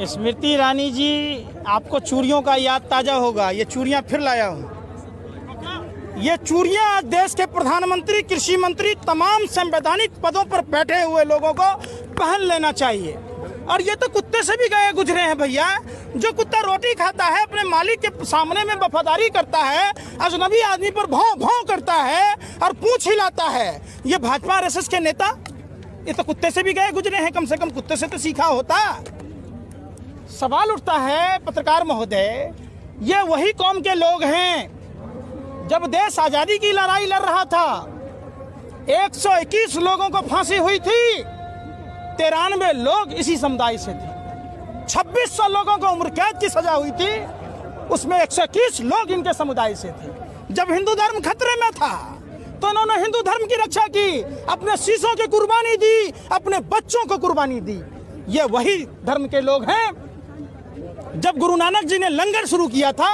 स्मृति ईरानी जी, आपको चूड़ियों का याद ताज़ा होगा। ये चूड़ियाँ फिर लाया हूँ। ये चूड़ियाँ देश के प्रधानमंत्री, कृषि मंत्री, तमाम संवैधानिक पदों पर बैठे हुए लोगों को पहन लेना चाहिए। और ये तो कुत्ते से भी गए गुजरे हैं भैया। जो कुत्ता रोटी खाता है, अपने मालिक के सामने में वफादारी करता है, अजनबी आदमी पर भौं भौं करता है और पूंछ हिलाता है, ये भाजपा आरएसएस के नेता, ये तो कुत्ते से भी गए गुजरे हैं। कम से कम कुत्ते से तो सीखा होता। सवाल उठता है पत्रकार महोदय, ये वही कौम के लोग हैं जब देश आजादी की लड़ाई लड़ रहा था 121 लोगों को फांसी हुई थी, 93 लोग इसी समुदाय से थे। 2600 लोगों को उम्र कैद की सजा हुई थी, उसमें 121 लोग इनके समुदाय से थे। जब हिंदू धर्म खतरे में था तो इन्होंने हिंदू धर्म की रक्षा की, अपने शीशों की कुर्बानी दी, अपने बच्चों को कुर्बानी दी। ये वही धर्म के लोग हैं। जब गुरु नानक जी ने लंगर शुरू किया था,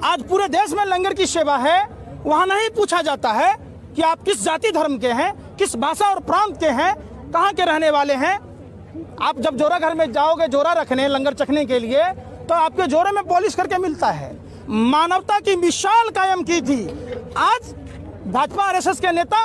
आज पूरे देश में लंगर की सेवा है। वहां नहीं पूछा जाता है कि आप किस जाति धर्म के हैं, किस भाषा और प्रांत के हैं, कहाँ के रहने वाले हैं। आप जब जोरा घर में जाओगे जोरा रखने, लंगर चखने के लिए, तो आपके जोरे में पॉलिश करके मिलता है। मानवता की मिसाल कायम की थी। आज भाजपा आरएसएस के नेता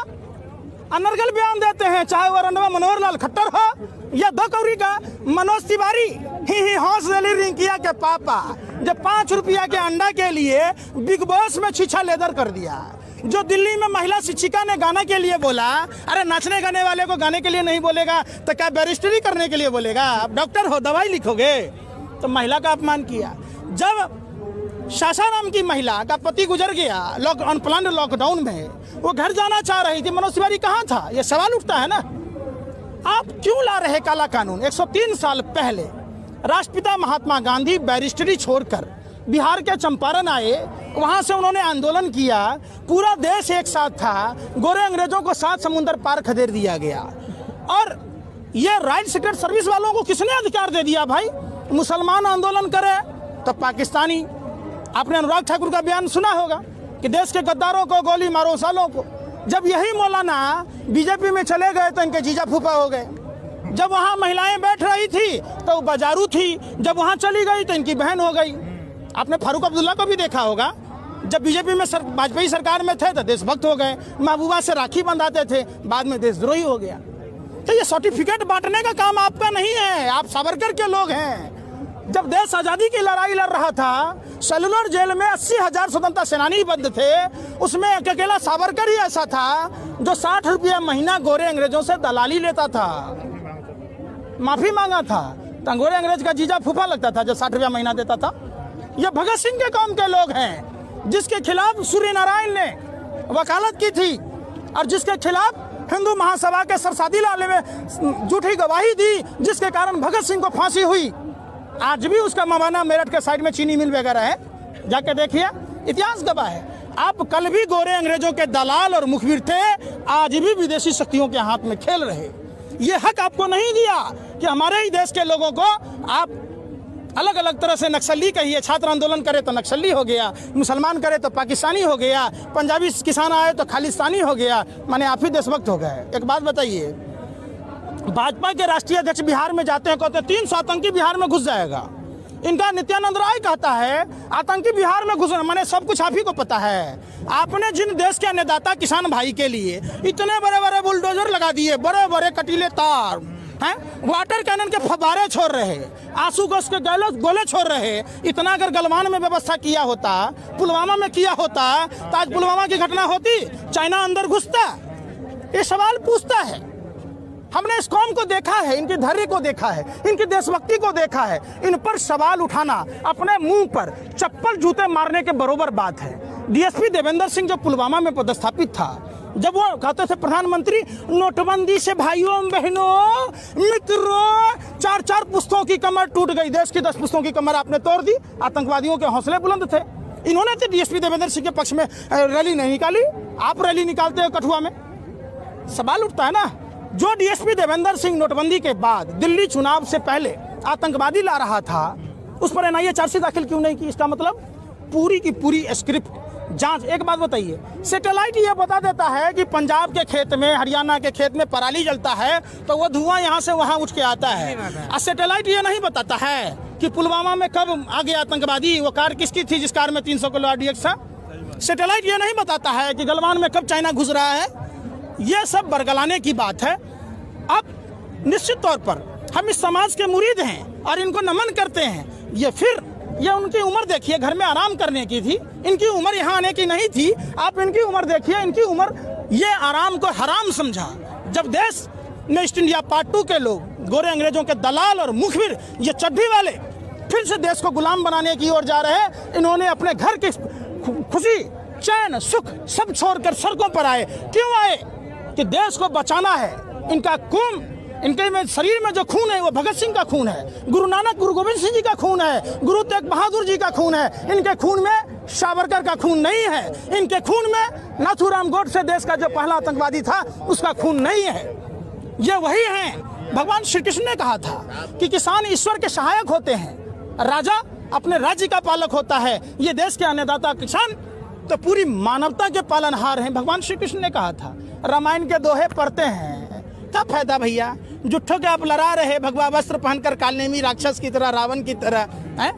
अनर्गल बयान देते हैं, चाहे वो रंडवा मनोहर लाल खट्टर हो या दौकौरी का मनोज तिवारी। ही हौस रही रिंकिया के पापा, जब 5 रुपया के अंडा के लिए बिग बॉस में छीछा लेदर कर दिया। जो दिल्ली में महिला शिक्षिका ने गाना के लिए बोला, अरे नाचने गाने वाले को गाने के लिए नहीं बोलेगा तो क्या बैरिस्टरी करने के लिए बोलेगा? आप डॉक्टर हो, दवाई लिखोगे? तो महिला का अपमान किया। जब सासाराम की महिला का पति गुजर गया अनप्लान्ड लॉकडाउन में, वो घर जाना चाह रही थी, मनोज तिवारी कहाँ था? ये सवाल उठता है ना। आप क्यों ला रहे काला कानून? 103 साल पहले राष्ट्रपिता महात्मा गांधी बैरिस्टरी छोड़कर बिहार के चंपारण आए, वहां से उन्होंने आंदोलन किया। पूरा देश एक साथ था, गोरे अंग्रेजों को 7 समुंदर पार खदेड़ दिया गया। और ये राइट सीक्रेट सर्विस वालों को किसने अधिकार दे दिया भाई? मुसलमान आंदोलन करे तो पाकिस्तानी। आपने अनुराग ठाकुर का बयान सुना होगा कि देश के गद्दारों को गोली मारो, सालों को। जब यही मौलाना बीजेपी में चले गए तो इनके जीजा फूफा हो गए। जब वहाँ महिलाएं बैठ रही थी तो वो बाजारू थी, जब वहाँ चली गई तो इनकी बहन हो गई। आपने फारूक अब्दुल्ला को भी देखा होगा, जब बीजेपी में वाजपेयी सरकार में थे तो देशभक्त हो गए, महबूबा से राखी बंधाते थे, बाद में देशद्रोही हो गया। तो ये सर्टिफिकेट बांटने का काम आपका नहीं है, आप सावरकर के लोग हैं। जब देश आजादी की लड़ाई लड़ रहा था, सेलुलर जेल में 80,000 स्वतंत्रता सेनानी बंद थे, उसमें अकेला सावरकर ही ऐसा था जो 60 रुपया महीना गोरे अंग्रेजों से दलाली लेता था, माफी मांगा था। तो गोरे अंग्रेज का जीजा फूफा लगता था जो 60 रुपया महीना देता था। ये भगत सिंह के कौम के लोग हैं, जिसके खिलाफ सूर्य नारायण ने वकालत की थी और जिसके खिलाफ हिंदू महासभा के सरसादी लाले में झूठी गवाही दी, जिसके कारण भगत सिंह को फांसी हुई। आज भी उसका मवाना मेरठ के साइड में चीनी मिल वगैरह है, जाके देखिए, इतिहास गवाह है। आप कल भी गोरे अंग्रेजों के दलाल और मुखबिर थे, आज भी विदेशी शक्तियों के हाथ में खेल रहे। ये हक आपको नहीं दिया कि हमारे ही देश के लोगों को आप अलग अलग तरह से नक्सली कहिए। छात्र आंदोलन करे तो नक्सली हो गया, मुसलमान करे तो पाकिस्तानी हो गया, पंजाबी किसान आए तो खालिस्तानी हो गया, माने आप ही देशभक्त हो गए। एक बात बताइए, भाजपा के राष्ट्रीय अध्यक्ष बिहार में जाते हैं, कहते 300 आतंकी बिहार में घुस जाएगा। इनका नित्यानंद राय कहता है आतंकी बिहार में घुस, माने सब कुछ आप ही को पता है। आपने जिन देश के अन्नदाता किसान भाई के लिए इतने बड़े बड़े बुलडोजर लगा दिए, बड़े बड़े कटीले तार हैं, वाटर कैनन के फव्वारे छोड़ रहे, आंसू गैस के गोले छोड़ रहे, इतना अगर गलवान में व्यवस्था किया होता, पुलवामा में किया होता, तो आज पुलवामा की घटना होती, चाइना अंदर घुसता। ये सवाल पूछता है। हमने इस कौम को देखा है, इनके धैर्य को देखा है, इनकी देशभक्ति को देखा है। इन पर सवाल उठाना अपने मुंह पर चप्पल जूते मारने के बरोबर बात है। डीएसपी देवेंद्र सिंह जो पुलवामा में पदस्थापित था, जब वो कहते थे प्रधानमंत्री नोटबंदी से भाइयों बहनों मित्रों 4-4 पुस्तकों की कमर टूट गई, देश की 10 पुस्तकों की कमर आपने तोड़ दी। आतंकवादियों के हौसले बुलंद थे। इन्होंने तो डीएसपी देवेंद्र सिंह के पक्ष में रैली नहीं निकाली, आप रैली निकालते हो कठुआ में। सवाल उठता है ना, जो डीएसपी देवेंद्र सिंह नोटबंदी के बाद दिल्ली चुनाव से पहले आतंकवादी ला रहा था, उस पर एनआईए चार्जशीट दाखिल क्यों नहीं की? इसका मतलब पूरी की पूरी स्क्रिप्ट जांच। एक बात बताइए, सैटेलाइट ये बता देता है कि पंजाब के खेत में, हरियाणा के खेत में पराली जलता है तो वो धुआं यहाँ से वहाँ उठ के आता है। और सैटेलाइट ये नहीं बताता है कि पुलवामा में कब आ गया आतंकवादी, वो कार किसकी थी जिस कार में 300 किलो RDX था। सैटेलाइट ये नहीं बताता है कि गलवान में कब चाइना घुस रहा है। ये सब बरगलाने की बात है। अब निश्चित तौर पर हम इस समाज के मुरीद हैं और इनको नमन करते हैं। ये उनकी उम्र देखिए, घर में आराम करने की थी, इनकी उम्र यहाँ आने की नहीं थी। आप इनकी उम्र देखिए, इनकी उम्र ये आराम को हराम समझा। जब देश में ईस्ट इंडिया पार्ट 2 के लोग, गोरे अंग्रेजों के दलाल और मुखबिर, ये चड्ढी वाले फिर से देश को गुलाम बनाने की ओर जा रहे हैं। इन्होंने अपने घर की खुशी, चैन, सुख सब छोड़कर सड़कों पर आए। क्यों आए? कि देश को बचाना है। इनका खून, इनके में शरीर में जो खून है वो भगत सिंह का खून है, गुरु नानक, गुरु गोविंद सिंह जी का खून है, गुरु तेग बहादुर जी का खून है। इनके खून में सावरकर का खून नहीं है। इनके खून में नाथूराम गोडसे, देश का जो पहला आतंकवादी था, उसका खून नहीं है। ये वही हैं। भगवान श्री कृष्ण ने कहा था कि किसान ईश्वर के सहायक होते हैं, राजा अपने राज्य का पालक होता है। ये देश के अन्नदाता किसान तो पूरी मानवता के पालनहार हैं। भगवान श्री कृष्ण ने कहा था। रामायण के दोहे पढ़ते हैं, क्या फायदा भैया? जुट्ठों के आप लड़ा रहे, भगवा वस्त्र पहनकर कालनेमी राक्षस की तरह, रावण की तरह है।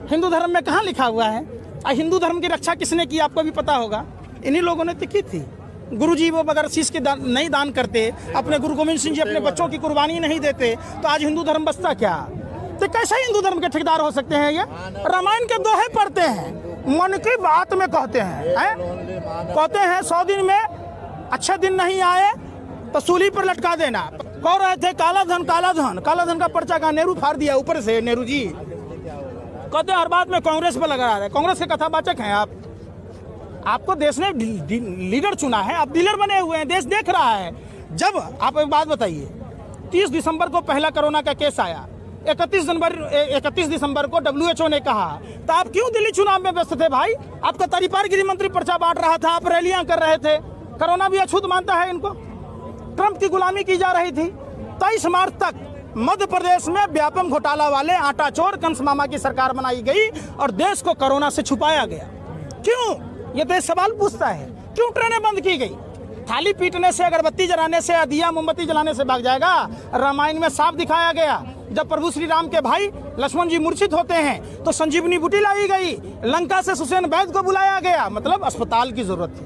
हिंदू धर्म में कहाँ लिखा हुआ है? हिंदू धर्म की रक्षा किसने की आपको भी पता होगा, इन्हीं लोगों ने की थी। गुरुजी वो अगर शीश के नहीं दान करते, अपने गुरु गोविंद सिंह जी अपने बच्चों की कुर्बानी नहीं देते, तो आज हिंदू धर्म बचता क्या? तो कैसे हिंदू धर्म के ठेकेदार हो सकते हैं? ये रामायण के दोहे पढ़ते हैं, मन की बात में कहते हैं, कहते हैं 100 दिन में अच्छे दिन नहीं आए तो सूली पर लटका देना। कह रहे थे काला धन, काला धन, काला धन का पर्चा का नेहरू फाड़ दिया ऊपर से। नेहरू जी कहते हर बात में कांग्रेस पर लगा रहे हैं। कांग्रेस के कथावाचक हैं आप। आपको देश ने लीडर चुना है, आप डीलर बने हुए हैं, देश देख रहा है। जब आप एक बात बताइए, 30 दिसंबर को पहला कोरोना का केस आया, 31 दिसंबर को WHO ने कहा, तो आप क्यों दिल्ली चुनाव में व्यस्त थे भाई? आपका तरीपार गृह मंत्री पर्चा बांट रहा था, आप रैलियां कर रहे थे। कोरोना भी अछूत मानता है इनको। ट्रंप की गुलामी की जा रही थी। 23 मार्च तक मध्य प्रदेश में व्यापक घोटाला वाले आटा चोर कंस मामा की सरकार बनाई गई और देश को कोरोना से छुपाया गया। क्यों? ये देश सवाल पूछता है। क्यों ट्रेनें बंद की गई? थाली पीटने से, अगरबत्ती जलाने से, दिया मोमबत्ती जलाने से भाग जाएगा? रामायण में साफ दिखाया गया, जब प्रभु श्री राम के भाई लक्ष्मण जी मूर्छित होते हैं तो संजीवनी बूटी लाई गई, लंका से सुसेन वैद्य को बुलाया गया। मतलब अस्पताल की जरूरत थी,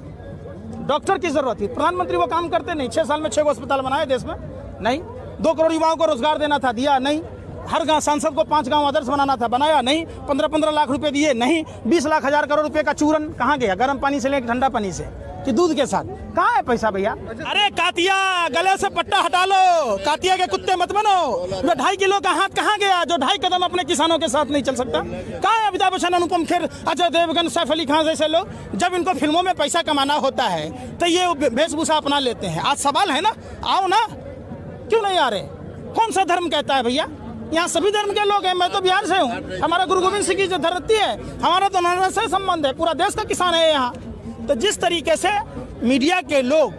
डॉक्टर की जरूरत थी। प्रधानमंत्री वो काम करते नहीं। 6 साल में 6 अस्पताल बनाए देश में? नहीं। 2 करोड़ युवाओं को रोजगार देना था, दिया नहीं। हर गांव सांसद को 5 गांव आदर्श बनाना था, बनाया नहीं। 15-15 लाख रुपए दिए, नहीं। 20 लाख 1000 करोड़ रुपए का चूरन कहाँ गया? गर्म पानी से लेकर ठंडा पानी से कि दूध के साथ? कहाँ है पैसा भैया? अरे कातिया, गले से पट्टा हटा लो, कातिया के कुत्ते मत बनो। वो 2.5 किलो का हाथ कहाँ गया जो 2.5 कदम अपने किसानों के साथ नहीं चल सकता? कहाँ है अमिताभ बच्चन, अनुपम खेर, अजय देवगन, सैफ अली खान जैसे लोग? जब इनको फिल्मों में पैसा कमाना होता है तो ये वेशभूषा अपना लेते हैं। आज सवाल है ना, आओ ना, क्यों नहीं आ रहे? कौन सा धर्म कहता है भैया? यहाँ सभी धर्म के लोग हैं। मैं तो बिहार से हूँ, हमारा गुरु गोविंद सिंह की जो धरती है, हमारा तो नाना से संबंध है, पूरा देश का किसान है यहाँ। तो जिस तरीके से मीडिया के लोग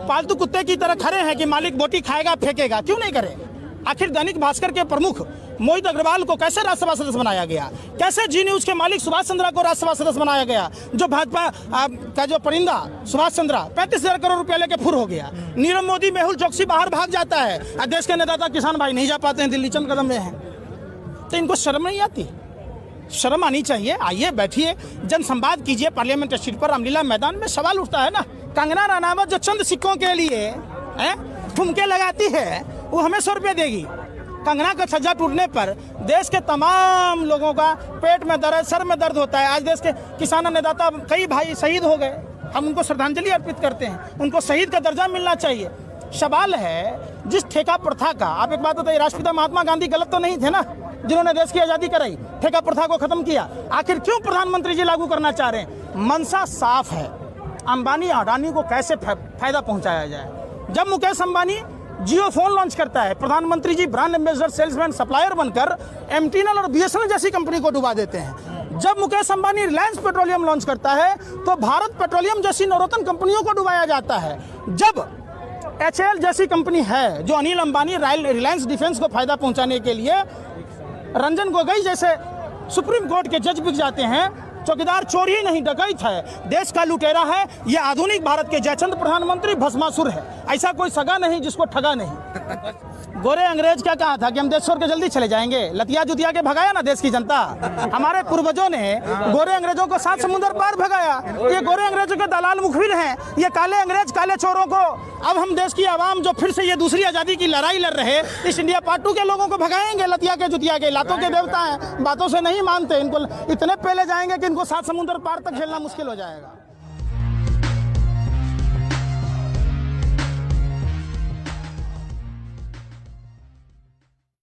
पालतू कुत्ते की तरह खड़े हैं कि मालिक बोटी खाएगा फेंकेगा, क्यों नहीं करे? आखिर दैनिक भास्कर के प्रमुख मोहित अग्रवाल को कैसे राज्यसभा सदस्य बनाया गया? कैसे जी न्यूज के मालिक सुभाष चंद्रा को राज्यसभा सदस्य बनाया गया? जो भाजपा का जो परिंदा सुभाष चंद्रा 35,000 करोड़ रुपया लेके फुर हो गया। नीरव मोदी, मेहुल चौकसी बाहर भाग जाता है, देश के नेता किसान भाई नहीं जा पाते हैं, दिल्ली चंद कदम में है। तो इनको शर्म नहीं आती? शर्म आनी चाहिए। आइए बैठिए, जन संवाद कीजिए पार्लियामेंट स्ट्रीट पर, रामलीला मैदान में। सवाल उठता है ना, कंगना रनावत जो चंद सिक्कों के लिए ठुमके लगाती है, वो हमें 100 रुपये देगी। कंगना का छज्जा टूटने पर देश के तमाम लोगों का पेट में दर्द, सर में दर्द होता है। आज देश के किसान अन्नदाता कई भाई शहीद हो गए, हम उनको श्रद्धांजलि अर्पित करते हैं, उनको शहीद का दर्जा मिलना चाहिए। सवाल है जिस ठेका प्रथा का, आप एक बात बताइए, राष्ट्रपिता महात्मा गांधी गलत तो नहीं थे ना जिन्होंने देश की आज़ादी कराई, ठेका प्रथा को खत्म किया? आखिर क्यों प्रधानमंत्री जी लागू करना चाह रहे हैं? मंशा साफ है, अंबानी अडानी को कैसे फायदा पहुंचाया जाए। जब मुकेश अंबानी जियो फोन लॉन्च करता है, प्रधानमंत्री जी ब्रांड एम्बेसडर, सेल्समैन, सप्लायर बनकर MTNL और BSNL जैसी कंपनी को डुबा देते हैं। जब मुकेश अंबानी रिलायंस पेट्रोलियम लॉन्च करता है तो भारत पेट्रोलियम जैसी नवरत्न कंपनियों को डुबाया जाता है। जब HAL जैसी कंपनी है जो अनिल अंबानी रिलायंस डिफेंस को फायदा पहुंचाने के लिए रंजन गोगोई जैसे सुप्रीम कोर्ट के जज बिक जाते हैं, चौकीदार चोर ही नहीं डकैत है, देश का लुटेरा है। ये आधुनिक भारत के जयचंद प्रधानमंत्री भस्मासुर है। ऐसा कोई सगा नहीं जिसको ठगा नहीं। गोरे अंग्रेज क्या कहा था कि हम देश छोड़ के जल्दी चले जाएंगे, लतिया जुतिया के भगाया ना देश की जनता। हमारे पूर्वजों ने गोरे अंग्रेजों को 7 समुद्र पार भगाया। ये गोरे अंग्रेजों के दलाल मुखबिर हैं, ये काले अंग्रेज काले चोरों को अब हम देश की आवाम जो फिर से ये दूसरी आज़ादी की लड़ाई लड़ रहे इस इंडिया पार्ट 2 के लोगों को भगाएंगे। लतिया के जुतिया के लातों के देवता हैं, बातों से नहीं मानते, इनको इतने पहले जाएंगे कि इनको 7 समुद्र पार तक झेलना मुश्किल हो जाएगा।